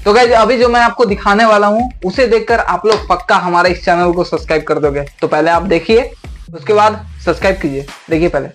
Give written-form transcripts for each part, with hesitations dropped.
तो गाइस अभी जो मैं आपको दिखाने वाला हूँ उसे देखकर आप लोग पक्का हमारे इस चैनल को सब्सक्राइब कर दोगे। तो पहले आप देखिए, उसके बाद सब्सक्राइब कीजिए। देखिए पहले।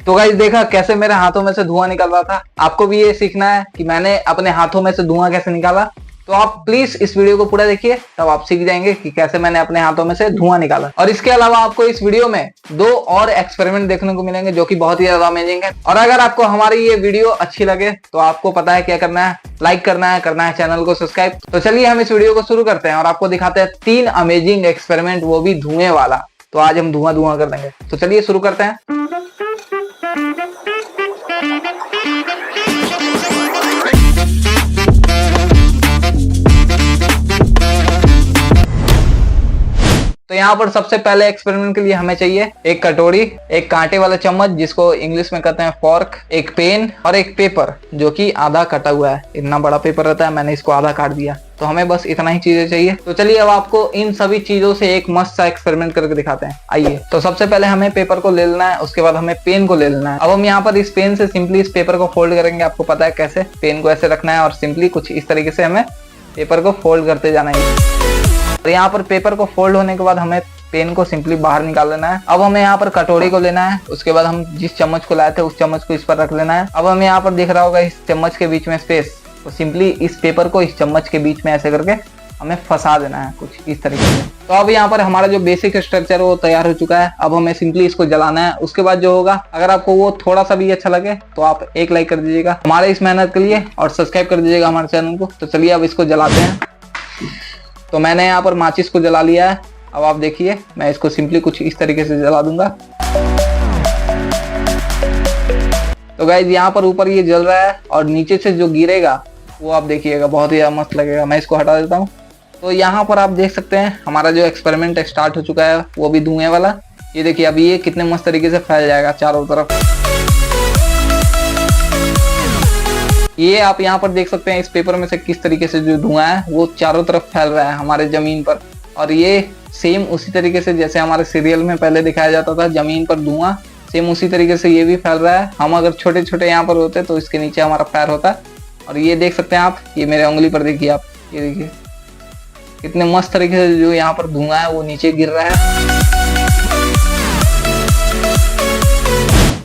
तो गाइस देखा कैसे मेरे हाथों में से धुआं निकल रहा था। आपको भी ये सीखना है कि मैंने अपने हाथों में से धुआं कैसे निकाला। तो आप प्लीज इस वीडियो को पूरा देखिए, तब आप सीख जाएंगे कि कैसे मैंने अपने हाथों में से धुआं निकाला। और इसके अलावा आपको इस वीडियो में 2 और एक्सपेरिमेंट देखने को मिलेंगे जो कि बहुत ही ज्यादा अमेजिंग है। और अगर आपको हमारी ये वीडियो अच्छी लगे तो आपको पता है क्या करना है, लाइक करना है चैनल को सब्सक्राइब। तो चलिए हम इस वीडियो को शुरू करते हैं और आपको दिखाते हैं 3 अमेजिंग एक्सपेरिमेंट, वो भी धुएं वाला। तो आज हम धुआं कर देंगे। तो चलिए शुरू करते हैं। तो यहाँ पर सबसे पहले एक्सपेरिमेंट के लिए हमें चाहिए एक कटोरी, एक कांटे वाला चम्मच जिसको इंग्लिश में कहते हैं फॉर्क, एक पेन और एक पेपर जो कि आधा कटा हुआ है। इतना बड़ा पेपर रहता है, मैंने इसको आधा काट दिया। तो हमें बस इतना ही चीजें चाहिए। तो चलिए अब आपको इन सभी चीजों से एक मस्त सा एक्सपेरिमेंट करके दिखाते हैं। आइए। तो सबसे पहले हमें पेपर को ले लेना है, उसके बाद हमें पेन को ले लेना है। अब हम यहाँ पर इस पेन से सिंपली इस पेपर को फोल्ड करेंगे। आपको पता है कैसे, पेन को ऐसे रखना है और सिंपली कुछ इस तरीके से हमें पेपर को फोल्ड करते जाना है। और यहाँ पर पेपर को फोल्ड होने के बाद हमें पेन को सिंपली बाहर निकाल लेना है। अब हमें यहाँ पर कटोरी को लेना है, उसके बाद हम जिस चम्मच को लाए थे उस चम्मच को इस पर रख लेना है। अब हमें यहाँ पर दिख रहा होगा इस चम्मच के बीच में स्पेस, तो सिंपली इस पेपर को इस चम्मच के बीच में ऐसे करके हमें फंसा देना है कुछ इस तरीके से। तो अब यहाँ पर हमारा जो बेसिक स्ट्रक्चर है वो तैयार हो चुका है। अब हमें सिंपली इसको जलाना है। उसके बाद जो होगा, अगर आपको वो थोड़ा सा भी अच्छा लगे तो आप एक लाइक कर दीजिएगा हमारे इस मेहनत के लिए और सब्सक्राइब कर दीजिएगा हमारे चैनल को। तो चलिए अब इसको जलाते हैं। तो मैंने यहाँ पर माचिस को जला लिया है। अब आप देखिए, मैं इसको सिंपली कुछ इस तरीके से जला दूंगा। तो गाइस यहाँ पर ऊपर ये जल रहा है और नीचे से जो गिरेगा वो आप देखिएगा, बहुत ही मस्त लगेगा। मैं इसको हटा देता हूँ। तो यहाँ पर आप देख सकते हैं हमारा जो एक्सपेरिमेंट स्टार्ट हो चुका है, वो भी धुएं वाला। ये देखिए अभी ये कितने मस्त तरीके से फैल जाएगा चारों तरफ। ये आप यहाँ पर देख सकते हैं इस पेपर में से किस तरीके से जो धुआं है वो चारों तरफ फैल रहा है हमारे जमीन पर। और ये सेम उसी तरीके से जैसे हमारे सीरियल में पहले दिखाया जाता था जमीन पर धुआं, सेम उसी तरीके से ये भी फैल रहा है। हम अगर छोटे छोटे यहाँ पर होते तो इसके नीचे हमारा पैर होता। और ये देख सकते हैं आप, ये मेरे उंगली पर देखिए आप, ये देखिए कितने मस्त तरीके से जो यहाँ पर धुआं है वो नीचे गिर रहा है।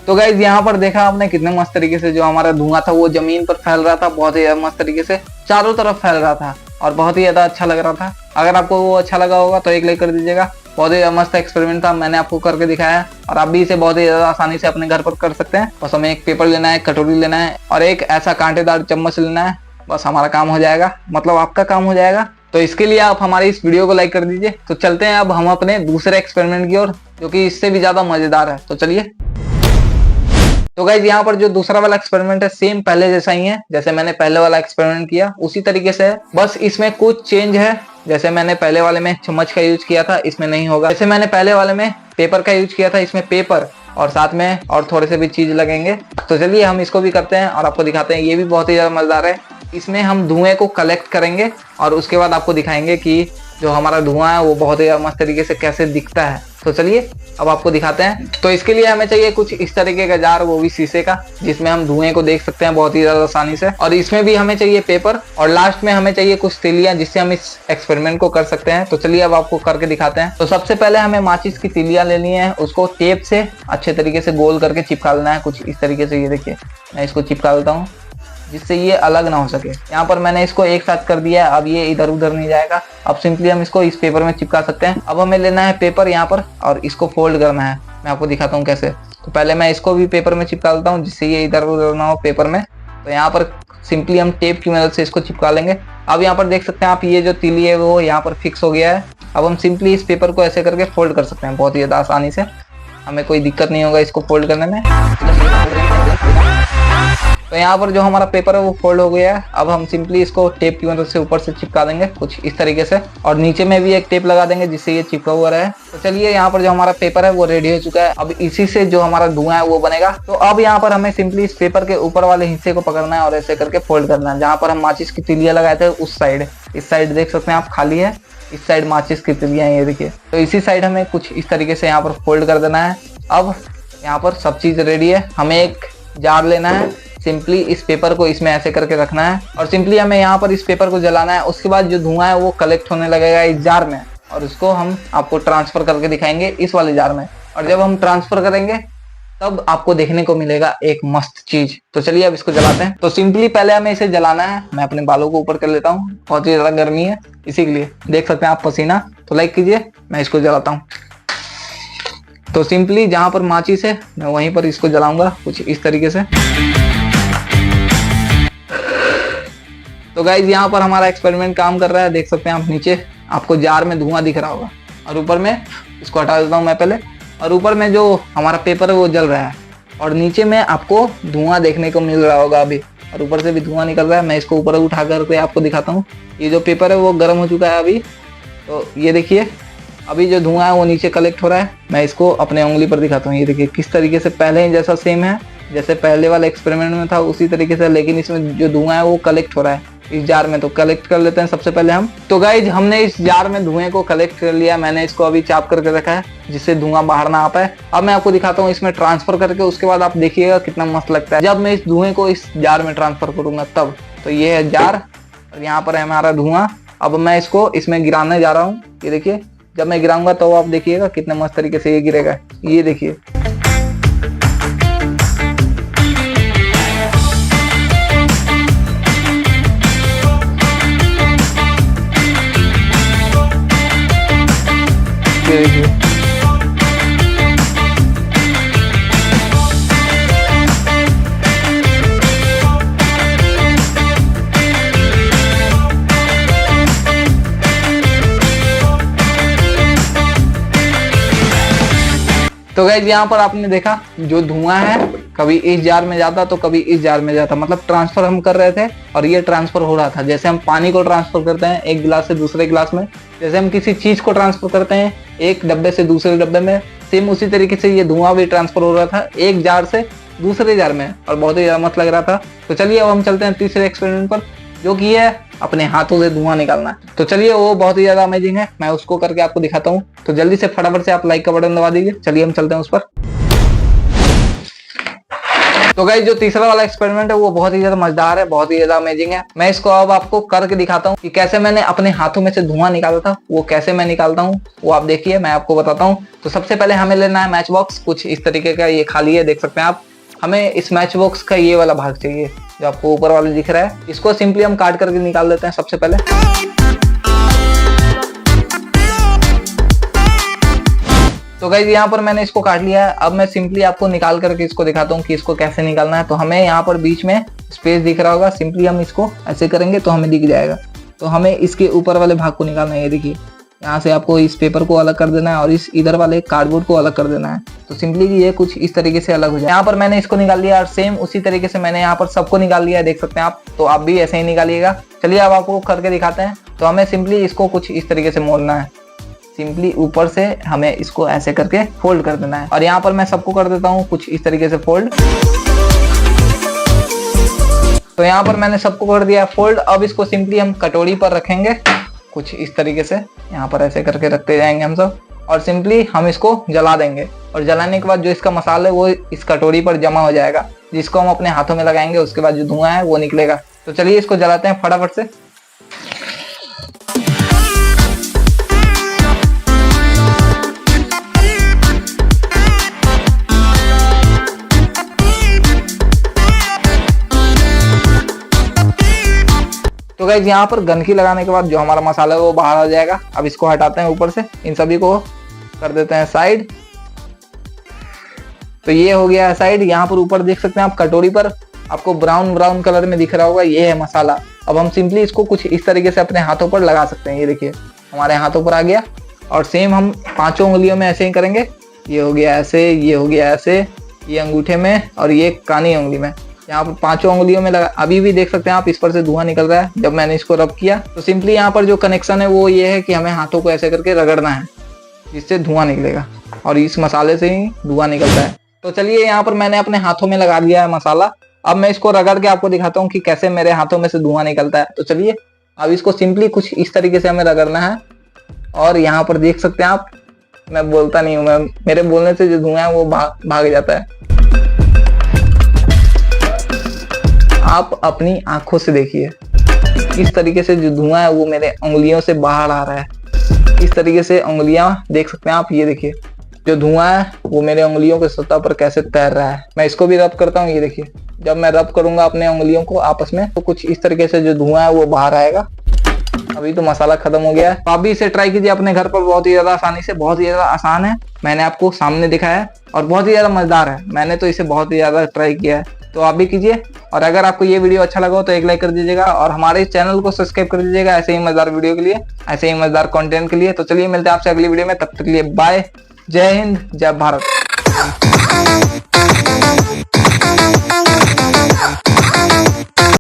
तो गाइज यहाँ पर देखा आपने कितने मस्त तरीके से जो हमारा धुआं था वो जमीन पर फैल रहा था, बहुत ही मस्त तरीके से चारों तरफ फैल रहा था और बहुत ही ज्यादा अच्छा लग रहा था। अगर आपको वो अच्छा लगा होगा तो एक लाइक कर दीजिएगा। बहुत ही मस्त एक्सपेरिमेंट था, मैंने आपको करके दिखाया और आप भी इसे बहुत ही ज्यादा आसानी से अपने घर पर कर सकते हैं। बस हमें एक पेपर लेना है, कटोरी लेना है और एक ऐसा कांटेदार चम्मच लेना है। बस हमारा काम हो जाएगा, मतलब आपका काम हो जाएगा। तो इसके लिए आप हमारी इस वीडियो को लाइक कर दीजिए। तो चलते हैं अब हम अपने दूसरे एक्सपेरिमेंट की ओर, जो कि इससे भी ज्यादा मजेदार है। तो चलिए। तो गाइज यहाँ पर जो दूसरा वाला एक्सपेरिमेंट है सेम पहले जैसा ही है, जैसे मैंने पहले वाला एक्सपेरिमेंट किया उसी तरीके से है। बस इसमें कुछ चेंज है। जैसे मैंने पहले वाले में चम्मच का यूज किया था, इसमें नहीं होगा। जैसे मैंने पहले वाले में पेपर का यूज किया था, इसमें पेपर और साथ में और थोड़े से भी चीज लगेंगे। तो चलिए हम इसको भी करते हैं और आपको दिखाते हैं। ये भी बहुत ही ज्यादा मजेदार है। इसमें हम धुएं को कलेक्ट करेंगे और उसके बाद आपको दिखाएंगे कि जो हमारा धुआं है वो बहुत ही मस्त तरीके से कैसे दिखता है। तो चलिए अब आपको दिखाते हैं। तो इसके लिए हमें चाहिए कुछ इस तरीके का जार, वो भी शीशे का, जिसमें हम धुएं को देख सकते हैं बहुत ही ज्यादा आसानी से। और इसमें भी हमें चाहिए पेपर और लास्ट में हमें चाहिए कुछ तीलियां जिससे हम इस एक्सपेरिमेंट को कर सकते हैं। तो चलिए अब आपको करके दिखाते हैं। तो सबसे पहले हमें माचिस की तीलियां लेनी है, उसको टेप से अच्छे तरीके से गोल करके चिपका लेना है कुछ इस तरीके से। ये देखिए मैं इसको चिपका देता हूँ जिससे ये अलग ना हो सके। यहाँ पर मैंने इसको एक साथ कर दिया है, अब ये इधर उधर नहीं जाएगा। अब सिंपली हम इसको इस पेपर में चिपका सकते हैं। अब हमें लेना है पेपर यहाँ पर और इसको फोल्ड करना है। मैं आपको दिखाता हूँ कैसे। तो पहले मैं इसको भी पेपर में चिपका देता हूँ जिससे ये इधर उधर ना हो पेपर में। तो यहाँ पर सिंपली हम टेप की मदद से इसको चिपका लेंगे। अब यहाँ पर देख सकते हैं आप, ये जो तीली है वो यहाँ पर फिक्स हो गया है। अब हम सिंपली इस पेपर को ऐसे करके फोल्ड कर सकते हैं बहुत ही ज्यादा आसानी से। हमें कोई दिक्कत नहीं होगा इसको फोल्ड करने में। तो यहाँ पर जो हमारा पेपर है वो फोल्ड हो गया है। अब हम सिंपली इसको टेप की मदद से ऊपर से चिपका देंगे कुछ इस तरीके से, और नीचे में भी एक टेप लगा देंगे जिससे ये चिपका हुआ रहे। तो चलिए यहाँ पर जो हमारा पेपर है वो रेडी हो चुका है। अब इसी से जो हमारा धुआं है वो बनेगा। तो अब यहाँ पर हमें सिंपली इस पेपर के ऊपर वाले हिस्से को पकड़ना है और ऐसे करके फोल्ड करना है। जहाँ पर हम माचिस की तिलियां लगाए थे उस साइड, इस साइड देख सकते हैं आप खाली है, इस साइड माचिस की तिलियां ये देखिए। तो इसी साइड हमें कुछ इस तरीके से यहाँ पर फोल्ड कर देना है। अब यहाँ पर सब चीज रेडी है। हमें एक जार लेना है, सिंपली इस पेपर को इसमें ऐसे करके रखना है और सिंपली हमें यहाँ पर इस पेपर को जलाना है। उसके बाद जो धुआं है वो कलेक्ट होने लगेगा इस जार में और उसको हम आपको ट्रांसफर करके दिखाएंगे इस वाले जार में। और जब हम ट्रांसफर करेंगे तब आपको देखने को मिलेगा एक मस्त चीज। तो चलिए अब इसको जलाते हैं। तो सिंपली पहले हमें इसे जलाना है। मैं अपने बालों को ऊपर कर लेता हूँ, बहुत ही ज्यादा गर्मी है इसी के लिए, देख सकते हैं आप पसीना। तो लाइक कीजिए, मैं इसको जलाता हूँ। तो सिंपली जहां पर माचिस है मैं वहीं पर इसको जलाऊंगा कुछ इस तरीके से। तो गाइज यहाँ पर हमारा एक्सपेरिमेंट काम कर रहा है, देख सकते हैं आप। नीचे आपको जार में धुआं दिख रहा होगा और ऊपर में, इसको हटा देता हूँ मैं पहले, और ऊपर में जो हमारा पेपर है वो जल रहा है और नीचे में आपको धुआं देखने को मिल रहा होगा अभी, और ऊपर से भी धुआं निकल रहा है। मैं इसको ऊपर उठा करके आपको दिखाता हूँ। ये जो पेपर है वो गर्म हो चुका है अभी। तो ये देखिए अभी जो धुआं है वो नीचे कलेक्ट हो रहा है। मैं इसको अपने उंगली पर दिखाता हूँ। ये देखिए किस तरीके से पहले ही जैसा सेम है, जैसे पहले वाले एक्सपेरिमेंट में था उसी तरीके से, लेकिन इसमें जो धुआं है वो कलेक्ट हो रहा है इस जार में। तो कलेक्ट कर लेते हैं सबसे पहले हम। तो गाइज हमने इस जार में धुएं को कलेक्ट कर लिया। मैंने इसको अभी चाप करके रखा है जिससे धुआं बाहर ना आ पाए। अब मैं आपको दिखाता हूँ इसमें ट्रांसफर करके, उसके बाद आप देखिएगा कितना मस्त लगता है जब मैं इस धुएं को इस जार में ट्रांसफर करूंगा तब। तो ये है जार और यहाँ पर है हमारा धुआं। अब मैं इसको इसमें गिराने जा रहा हूँ। ये देखिए जब मैं गिराऊंगा तो आप देखिएगा कितने मस्त तरीके से ये गिरेगा। ये देखिए तो गाइस यहाँ पर आपने देखा जो धुआं है कभी इस जार में जाता तो कभी इस जार में जाता, मतलब ट्रांसफर हम कर रहे थे और ये ट्रांसफर हो रहा था। जैसे हम पानी को ट्रांसफर करते हैं एक गिलास से दूसरे गिलास में, जैसे हम किसी चीज को ट्रांसफर करते हैं एक डब्बे से दूसरे डब्बे में, सेम उसी तरीके से ये धुआं भी ट्रांसफर हो रहा था एक जार से दूसरे जार में और बहुत ही ज्यादा मस्त लग रहा था। तो चलिए अब हम चलते हैं तीसरे एक्सपेरिमेंट पर, जो कि है अपने हाथों से धुआं निकालना। तो चलिए वो बहुत ही ज्यादा अमेजिंग है, मैं उसको करके आपको दिखाता हूँ। तो जल्दी से फटाफट से आप लाइक का बटन दबा दीजिए। चलिए हम चलते हैं उस पर। तो गाइस जो तीसरा वाला एक्सपेरिमेंट है वो बहुत ही ज्यादा मजेदार है, बहुत ही ज्यादा अमेजिंग है। मैं इसको अब आपको करके दिखाता हूँ कि कैसे मैंने अपने हाथों में से धुआं निकाला था, वो कैसे मैं निकालता हूँ वो आप देखिए, मैं आपको बताता हूँ। तो सबसे पहले हमें लेना है मैच बॉक्स कुछ इस तरीके का, ये खाली है देख सकते हैं आप। हमें इस मैच बॉक्स का ये वाला भाग चाहिए जो आपको ऊपर वाला दिख रहा है, इसको सिंपली हम काट करके निकाल देते हैं सबसे पहले। तो गाइस यहाँ पर मैंने इसको काट लिया है। अब मैं सिंपली आपको निकाल करके इसको दिखाता हूँ कि इसको कैसे निकालना है। तो हमें यहाँ पर बीच में स्पेस दिख रहा होगा, सिंपली हम इसको ऐसे करेंगे तो हमें दिख जाएगा। तो हमें इसके ऊपर वाले भाग को निकालना है। ये देखिए यहाँ से आपको इस पेपर को अलग कर देना है और इस इधर वाले कार्डबोर्ड को अलग कर देना है। तो सिंपली ये कुछ इस तरीके से अलग हो जाए। यहाँ पर मैंने इसको निकाल लिया और सेम उसी तरीके से मैंने यहाँ पर सबको निकाल लिया है, देख सकते हैं आप। तो आप भी ऐसे ही निकालिएगा। चलिए अब आपको करके दिखाते हैं। तो हमें सिंपली इसको कुछ इस तरीके से मोड़ना है, सिंपली ऊपर से हमें इसको ऐसे करके फोल्ड कर देना है। और यहाँ पर मैं सबको कर देता हूँ कुछ इस तरीके से फोल्ड। तो यहाँ पर मैंने सबको कर दिया फोल्ड। अब इसको सिंपली हम कटोरी पर रखेंगे कुछ इस तरीके से, यहाँ पर ऐसे करके रखते जाएंगे हम सब और सिंपली हम इसको जला देंगे। और जलाने के बाद जो इसका मसाला है वो इस कटोरी पर जमा हो जाएगा, जिसको हम अपने हाथों में लगाएंगे। उसके बाद जो धुआं है वो निकलेगा। तो चलिए इसको जलाते हैं फटाफट से। तो गाइस यहाँ पर गंदगी लगाने के बाद जो हमारा मसाला है वो बाहर आ जाएगा। अब इसको हटाते हैं ऊपर से, इन सभी को कर देते हैं साइड। तो ये हो गया है साइड। यहाँ पर ऊपर देख सकते हैं आप कटोरी पर आपको ब्राउन ब्राउन कलर में दिख रहा होगा, ये है मसाला। अब हम सिंपली इसको कुछ इस तरीके से अपने हाथों पर लगा सकते हैं। ये देखिए हमारे हाथों पर आ गया और सेम हम पांचों उंगलियों में ऐसे ही करेंगे। ये हो गया ऐसे, ये हो गया ऐसे, ये अंगूठे में और ये कानी उंगली में। यहाँ पर 5 उंगलियों में लगा, अभी भी देख सकते हैं आप, इस पर से धुआं निकल रहा है जब मैंने इसको रब किया। तो सिंपली यहाँ पर जो कनेक्शन है वो ये है कि हमें हाथों को ऐसे करके रगड़ना है, जिससे धुआं निकलेगा और इस मसाले से ही धुआं निकलता है। तो चलिए यहाँ पर मैंने अपने हाथों में लगा लिया है मसाला। अब मैं इसको रगड़ के आपको दिखाता हूँ कि कैसे मेरे हाथों में से धुआं निकलता है। तो चलिए अब इसको सिंपली कुछ इस तरीके से हमें रगड़ना है। और यहाँ पर देख सकते हैं आप, मैं बोलता नहीं हूँ, मेरे बोलने से जो धुआं है वो भाग जाता है। आप अपनी आंखों से देखिए इस तरीके से जो धुआं है वो मेरे उंगलियों से बाहर आ रहा है। इस तरीके से उंगलियां देख सकते हैं आप, ये देखिए जो धुआं है वो मेरे उंगलियों के सतह पर कैसे तैर रहा है। मैं इसको भी रब करता हूँ, ये देखिए जब मैं रब करूंगा अपने उंगलियों को आपस में तो कुछ इस तरीके से जो धुआं है वो बाहर आएगा। अभी तो मसाला खत्म हो गया है। तो आप भी इसे ट्राई कीजिए अपने घर पर, बहुत ही ज्यादा आसानी से, बहुत ही ज्यादा आसान है। मैंने आपको सामने दिखाया है और बहुत ही ज्यादा मजेदार है। मैंने तो इसे बहुत ही ज्यादा ट्राई किया है, तो आप भी कीजिए। और अगर आपको ये वीडियो अच्छा लगा हो तो एक लाइक कर दीजिएगा और हमारे चैनल को सब्सक्राइब कर दीजिएगा ऐसे ही मजेदार वीडियो के लिए, ऐसे ही मजेदार कंटेंट के लिए। तो चलिए मिलते हैं आपसे अगली वीडियो में, तब तक के लिए बाय, जय हिंद, जय भारत।